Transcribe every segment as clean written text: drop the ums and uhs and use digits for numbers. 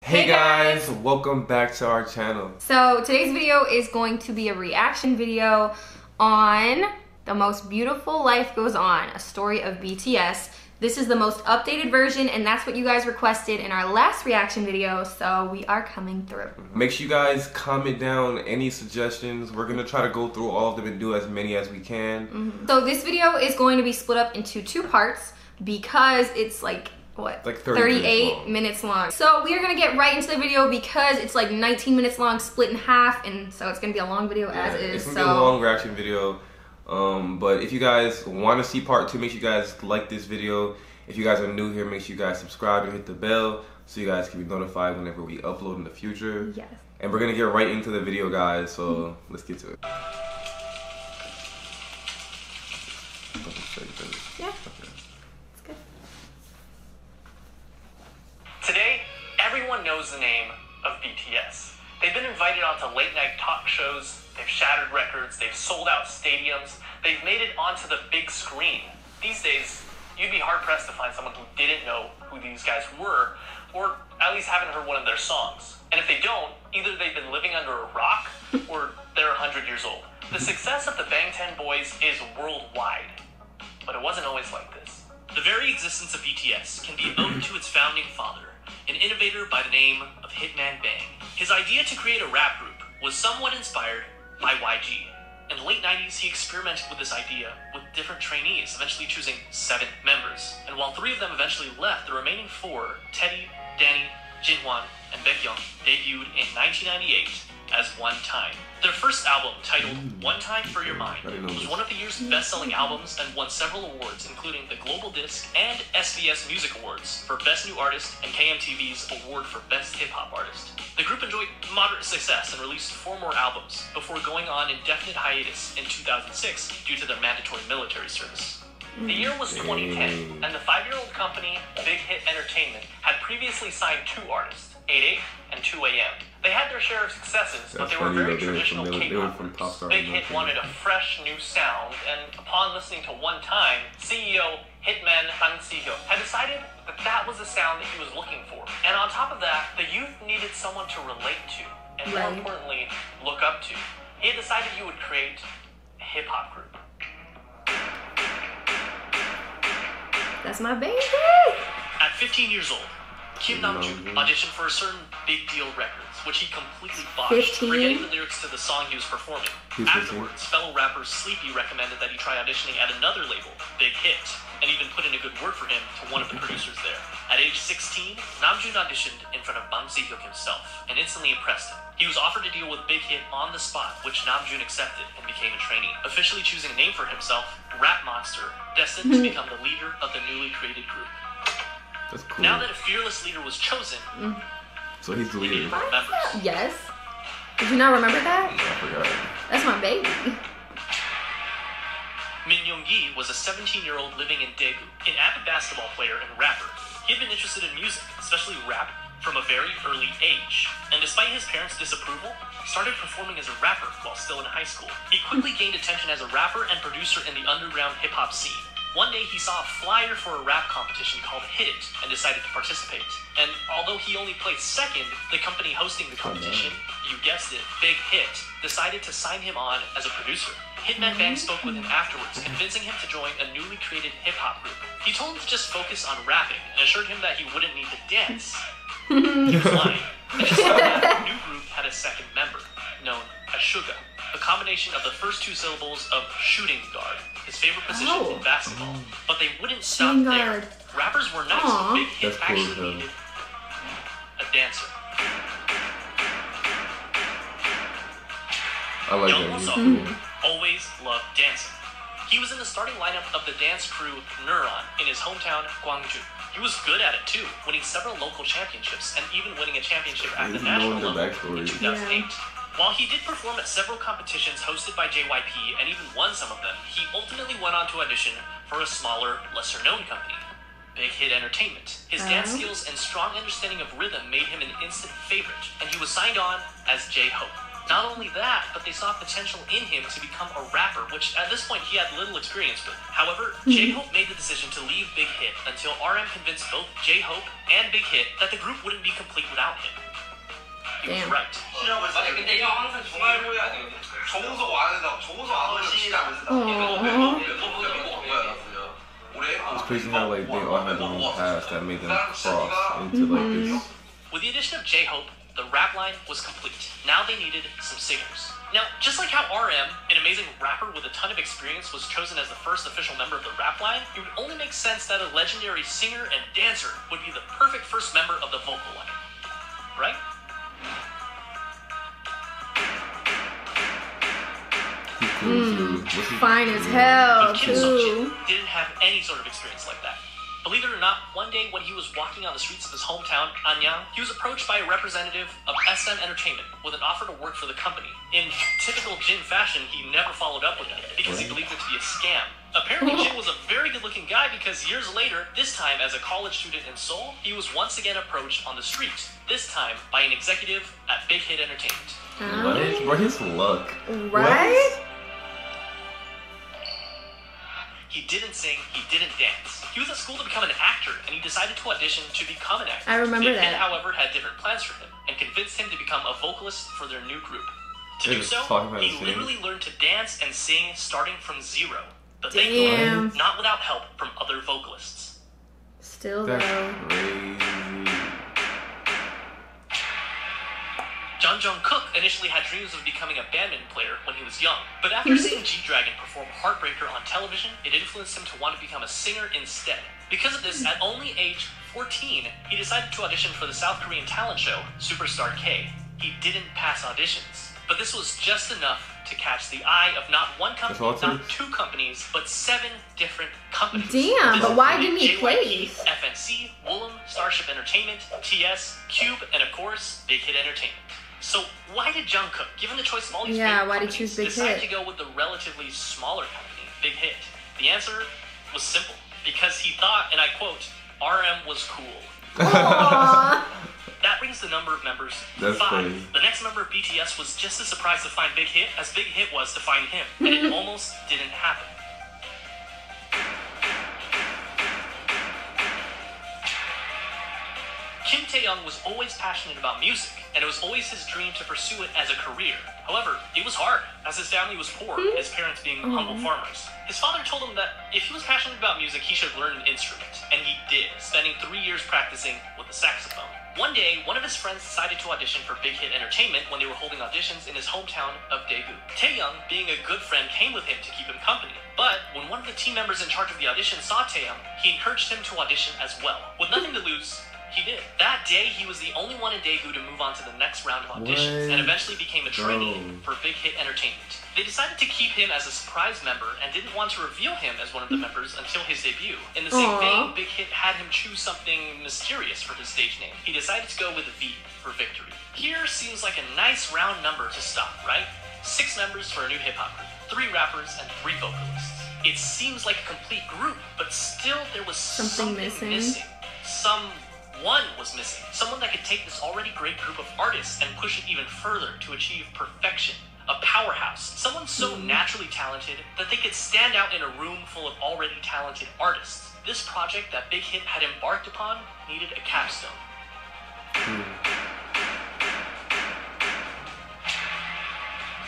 Hey guys, welcome back to our channel. So today's video is going to be a reaction video on The Most Beautiful Life Goes On, a story of BTS. This is the most updated version, and that's what you guys requested in our last reaction video, so we are coming through. Make sure you guys comment down any suggestions. We're gonna try to go through all of them and do as many as we can. So this video is going to be split up into two parts because it's like 38 minutes long. So we are gonna get right into the video because it's like 19 minutes long, split in half, and so it's gonna be a long video as is. It's gonna be a long reaction video. But if you guys want to see part 2, make sure you guys like this video. If you guys are new here, make sure you guys subscribe and hit the bell so you guys can be notified whenever we upload in the future. Yes. And we're gonna get right into the video, guys. So let's get to it. Yeah. Okay. Today, everyone knows the name of BTS. They've been invited onto late-night talk shows, they've shattered records, they've sold out stadiums, they've made it onto the big screen. These days, you'd be hard-pressed to find someone who didn't know who these guys were, or at least haven't heard one of their songs. And if they don't, either they've been living under a rock, or they're 100 years old. The success of the Bang 10 boys is worldwide, but it wasn't always like this. The very existence of BTS can be owed to its founding father, an innovator by the name of Hitman Bang. His idea to create a rap group was somewhat inspired by YG. In the late 90s, he experimented with this idea with different trainees, eventually choosing 7 members. And while 3 of them eventually left, the remaining 4, Teddy, Danny, Jinhwan, and Baekhyun, debuted in 1998 as One Time. Their first album, titled One Time for Your Mind, was one of the year's best-selling albums and won several awards, including the Global Disc and SBS Music Awards for Best New Artist and KMTV's Award for Best Hip-Hop Artist. The group enjoyed moderate success and released 4 more albums before going on indefinite hiatus in 2006 due to their mandatory military service. The year was 2010, and the 5-year-old company, Big Hit Entertainment, had previously signed 2 artists, 88 and 2AM. They had their share of successes, but they were very traditional K-pop groups. Big Hit wanted a fresh new sound, and upon listening to One Time, CEO Hitman Bang had decided that that was the sound that he was looking for. And on top of that, the youth needed someone to relate to, and more importantly, look up to. He had decided he would create a hip-hop group. That's my baby! At 15 years old, Kim Namjoon auditioned for a certain Big Deal Records, which he completely botched, forgetting the lyrics to the song he was performing. Afterwards, fellow rapper Sleepy recommended that he try auditioning at another label, Big Hit, and even put in a good word for him to one of the producers there. At age 16, Namjoon auditioned in front of Bang Si-hyuk himself, and instantly impressed him. He was offered a deal with Big Hit on the spot, which Namjoon accepted and became a trainee, officially choosing a name for himself, Rap Monster, destined to become the leader of the newly created group. That's cool. Now that a fearless leader was chosen, so he's the leader. Yes. Did you not remember that? I forgot. That's my baby. Min Young-gi was a 17-year-old living in Daegu, an avid basketball player and rapper. He had been interested in music, especially rap, from a very early age. And despite his parents' disapproval, started performing as a rapper while still in high school. He quickly gained attention as a rapper and producer in the underground hip-hop scene. One day he saw a flyer for a rap competition called Hit It and decided to participate. And although he only placed second, the company hosting the competition, you guessed it, Big Hit, decided to sign him on as a producer. Hitman Bang spoke with him afterwards, convincing him to join a newly created hip-hop group. He told him to just focus on rapping and assured him that he wouldn't need to dance. He was lying. And just like that, the new group had a second member, known as Suga, a combination of the first 2 syllables of shooting guard, his favorite position in basketball. But they wouldn't stop there. Rappers were nice, and Big Hit actually needed a dancer. I like that. Always loved dancing. He was in the starting lineup of the dance crew Neuron in his hometown, Gwangju. He was good at it too, winning several local championships and even winning a championship at the national level in 2008. While he did perform at several competitions hosted by JYP and even won some of them, he ultimately went on to audition for a smaller, lesser-known company, Big Hit Entertainment. His dance skills and strong understanding of rhythm made him an instant favorite, and he was signed on as J-Hope. Not only that, but they saw potential in him to become a rapper, which at this point he had little experience with. However, J-Hope made the decision to leave Big Hit until RM convinced both J-Hope and Big Hit that the group wouldn't be complete without him. was Damn. right. 근데 형 항상 정말 보여야 돼. 정우석 와서 정우석 와서 시작하면서 It's crazy how like they all had their own past that made them cross into like this. With the addition of J-Hope, the rap line was complete. Now they needed some singers. Now, just like how RM, an amazing rapper with a ton of experience, was chosen as the first official member of the rap line, it would only make sense that a legendary singer and dancer would be the perfect first member of the vocal line. Right? Fine as hell, But Kim Suk-jin too. didn't have any sort of experience like that. Believe it or not, one day when he was walking on the streets of his hometown, Anyang, he was approached by a representative of SM Entertainment with an offer to work for the company. In typical Jin fashion, he never followed up with them because he believed it to be a scam. Apparently, Jin was a very good-looking guy because years later, this time as a college student in Seoul, he was once again approached on the street, this time by an executive at Big Hit Entertainment. What? Bro, his luck. Right? He didn't sing, he didn't dance. He was at school to become an actor, and he decided to audition to become an actor. I remember Big Hit, that. however, had different plans for him, and convinced him to become a vocalist for their new group. To They do just so, talking about he singing. literally learned to dance and sing starting from zero. But Damn. thankfully, not without help from other vocalists. Still That's though. crazy. John Jung-kook initially had dreams of becoming a badminton player when he was young, but after seeing G-Dragon perform Heartbreaker on television, it influenced him to want to become a singer instead. Because of this, at only age 14, he decided to audition for the South Korean talent show, Superstar K. He didn't pass auditions, but this was just enough to catch the eye of not one company, That's all it not two companies, but 7 different companies. Damn, This but why included didn't he JYP, place? FNC, Woollim, Starship Entertainment, TS, Cube, and of course, Big Hit Entertainment. So why did Jungkook, given the choice of all these Yeah, big why did companies, he choose Big decide Hit? to go with the relatively smaller company, Big Hit? The answer was simple. Because he thought, and I quote, RM was cool. Aww. That brings the number of members to That's 5. crazy. The next member of BTS was just as surprised to find Big Hit as Big Hit was to find him. And it almost didn't happen. Kim Tae-young was always passionate about music, and it was always his dream to pursue it as a career. However, it was hard, as his family was poor, his parents being humble farmers. His father told him that if he was passionate about music, he should learn an instrument, and he did, spending 3 years practicing with the saxophone. One day, one of his friends decided to audition for Big Hit Entertainment when they were holding auditions in his hometown of Daegu. Taeyoung, being a good friend, came with him to keep him company. But when one of the team members in charge of the audition saw Taeyoung, he encouraged him to audition as well. With nothing to lose, he did. That day, he was the only one in Daegu to move on to the next round of auditions, and eventually became a trainee for Big Hit Entertainment. They decided to keep him as a surprise member and didn't want to reveal him as one of the members until his debut. In the same vein, Big Hit had him choose something mysterious for his stage name. He decided to go with a V for victory. Here seems like a nice round number to stop, right? 6 members for a new hip-hop group, 3 rappers and 3 vocalists. It seems like a complete group, but still there was something missing. Someone was missing. Someone that could take this already great group of artists and push it even further to achieve perfection. A powerhouse. Someone so naturally talented that they could stand out in a room full of already talented artists. This project that Big Hit had embarked upon needed a capstone.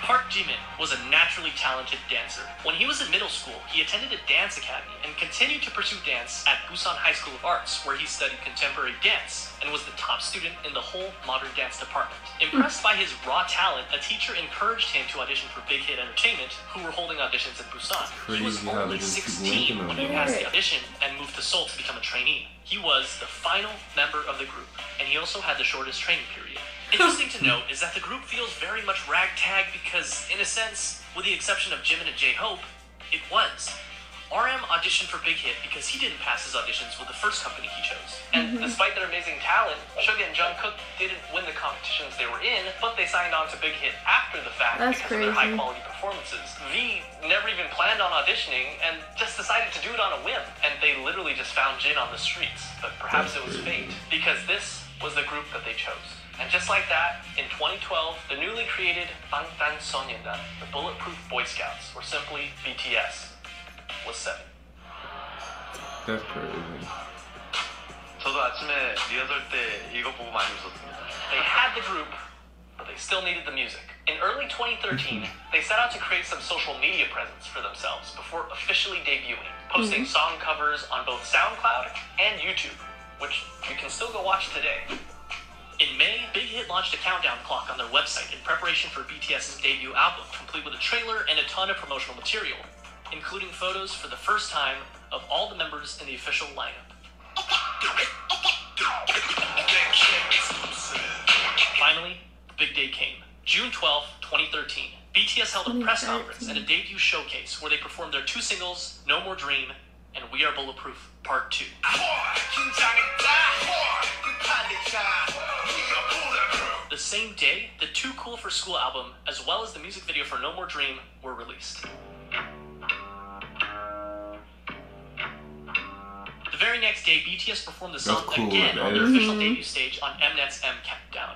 Park Jimin was a naturally talented dancer. When he was in middle school, he attended a dance academy and continued to pursue dance at Busan High School of Arts, where he studied contemporary dance and was the top student in the whole modern dance department. Impressed by his raw talent, a teacher encouraged him to audition for Big Hit Entertainment, who were holding auditions in Busan. He was crazy how only they just keep 16 linking when them. he passed the audition and moved to Seoul to become a trainee. He was the final member of the group, and he also had the shortest training period. Interesting to note is that the group feels very much ragtag because, in a sense, with the exception of Jimin and J-Hope, it was. RM auditioned for Big Hit because he didn't pass his auditions with the first company he chose. And despite their amazing talent, Suga and Jungkook didn't win the competitions they were in, but they signed on to Big Hit after the fact That's because of their crazy. high-quality performances. V never even planned on auditioning and just decided to do it on a whim. And they literally just found Jin on the streets. But perhaps it was fate, because this was the group that they chose. And just like that, in 2012, the newly created 방탄소년단, the Bulletproof Boy Scouts, or simply BTS, was 7. That's crazy. 저도 아침에 리허설 때 이거 보고 많이 웃었습니다. They had the group, still needed the music. In early 2013, they set out to create some social media presence for themselves before officially debuting, posting song covers on both SoundCloud and YouTube, which you can still go watch today. In May, Big Hit launched a countdown clock on their website in preparation for BTS's debut album, complete with a trailer and a ton of promotional material, including photos for the first time of all the members in the official lineup. Finally, the big day came. June 12, 2013. BTS held a press conference and a debut showcase where they performed their 2 singles, No More Dream and We Are Bulletproof Part 2. The same day, the Too Cool for School album, as well as the music video for No More Dream, were released. The very next day, BTS performed the song again on their official debut stage on Mnet's M Countdown.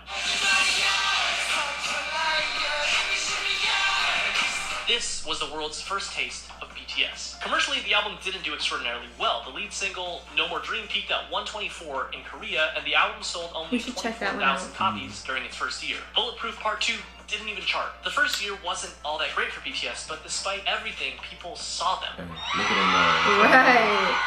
This was the world's first taste of BTS. Commercially, the album didn't do extraordinarily well. The lead single, No More Dream, peaked at 124 in Korea, and the album sold only 24,000 copies during its first year. Bulletproof Part 2 didn't even chart. The first year wasn't all that great for BTS, but despite everything, people saw them. Look at them. Right.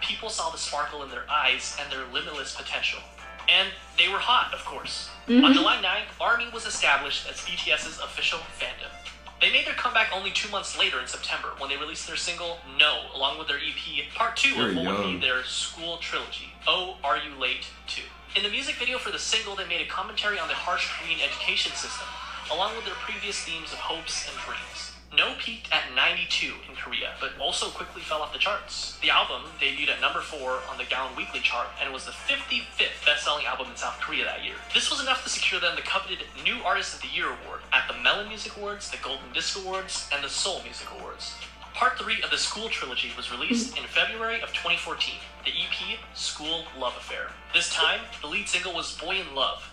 People saw the sparkle in their eyes and their limitless potential. And they were hot, of course. On July 9th, ARMY was established as BTS's official fandom. They made their comeback only 2 months later in September when they released their single, No, along with their EP, Part 2 of what would be their school trilogy, Oh, Are You Late Too. In the music video for the single, they made a commentary on the harsh Korean education system, along with their previous themes of hopes and dreams. No peaked at 92 in Korea, but also quickly fell off the charts. The album debuted at number 4 on the Gaon Weekly chart and was the 55th best-selling album in South Korea that year. This was enough to secure them the coveted New Artist of the Year award at the Melon Music Awards, the Golden Disc Awards, and the Seoul Music Awards. Part 3 of the School trilogy was released in February of 2014, the EP School Love Affair. This time, the lead single was Boy in Love.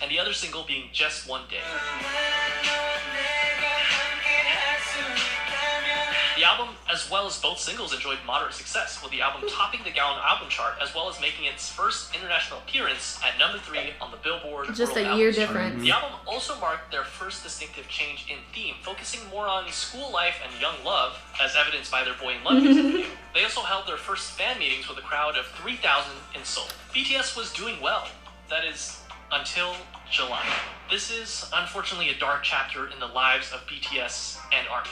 And the other single being Just One Day. The album, as well as both singles, enjoyed moderate success, with the album topping the Gaon album chart, as well as making its first international appearance at number 3 on the Billboard Just World a year Albums chart. difference. The album also marked their first distinctive change in theme, focusing more on school life and young love, as evidenced by their Boy in Love music video. They also held their first fan meetings with a crowd of 3,000 in Seoul. BTS was doing well. That is, until July. This is, unfortunately, a dark chapter in the lives of BTS and ARMY.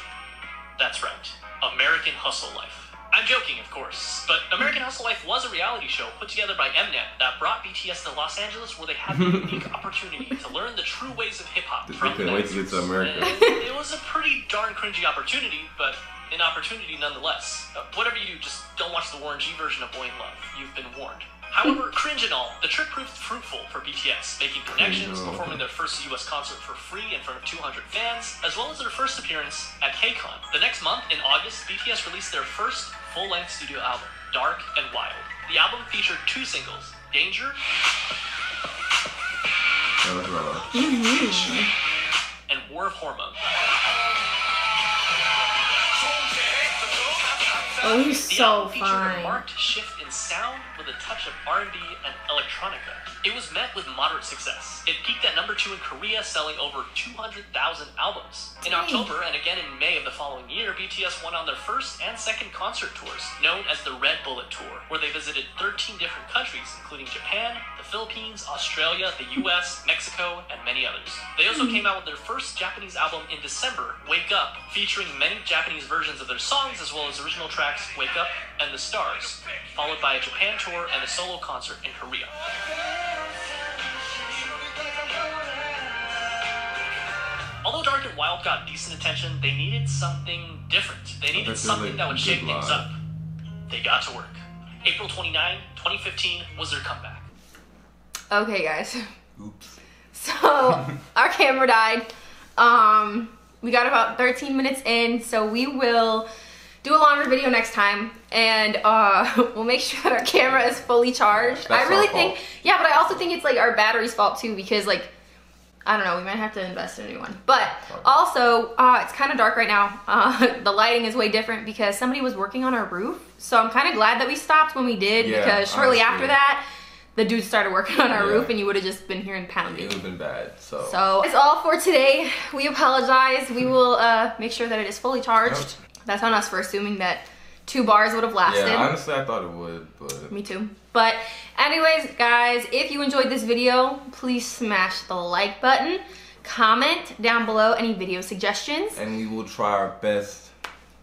That's right, American Hustle Life. I'm joking, of course, but American Hustle Life was a reality show put together by Mnet that brought BTS to Los Angeles, where they had the unique opportunity to learn the true ways of hip-hop They from couldn't wait to get to America. It was a pretty darn cringy opportunity, but an opportunity nonetheless. Whatever you do, just don't watch the Warren G version of Boy in Love. You've been warned. However, cringe and all, the trip proved fruitful for BTS, making connections, performing their first US concert for free in front of 200 fans, as well as their first appearance at KCON. The next month, in August, BTS released their first full-length studio album, Dark and Wild. The album featured 2 singles, Danger and War of Hormones. Oh, he's The so album featured a fine. marked shift in sound with a touch of R&B and electronica. It was met with moderate success. It peaked at number 2 in Korea, selling over 200,000 albums. In October, and again in May of the following year, BTS went on their first and second concert tours, known as the Red Bullet Tour, where they visited 13 different countries, including Japan, the Philippines, Australia, the US, Mexico, and many others. They also came out with their first Japanese album in December, Wake Up, featuring many Japanese versions of their songs, as well as original tracks Wake Up and The Stars, followed by a Japan tour and a solo concert in Korea. Although Dark and Wild got decent attention, they needed something different. They needed something that would shake things up. They got to work. April 29, 2015 was their comeback. Okay, guys. Oops. So, our camera died. We got about 13 minutes in, so we will do a longer video next time, and we'll make sure that our camera is fully charged. That's I really our think, fault. yeah, but I also think it's like our battery's fault too, because like I don't know, we might have to invest in a new one. But also, it's kind of dark right now. The lighting is way different because somebody was working on our roof. So I'm kind of glad that we stopped when we did, because shortly after that, the dude started working on our roof and you would have just been hearing pounding. It would have been bad, so. That's all for today. We apologize. We will make sure that it is fully charged. Yep. That's on us for assuming that 2 bars would have lasted. Yeah, honestly, I thought it would, but. Me too. But anyways, guys, if you enjoyed this video, please smash the like button. Comment down below any video suggestions. And we will try our best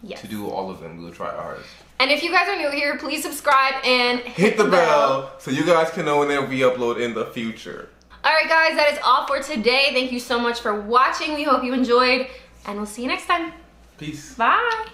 Yes. to do all of them. We will try our hardest. And if you guys are new here, please subscribe and hit the bell so you guys can know whenever we upload in the future. Alright guys, that is all for today. Thank you so much for watching. We hope you enjoyed, and we'll see you next time. Peace. Bye.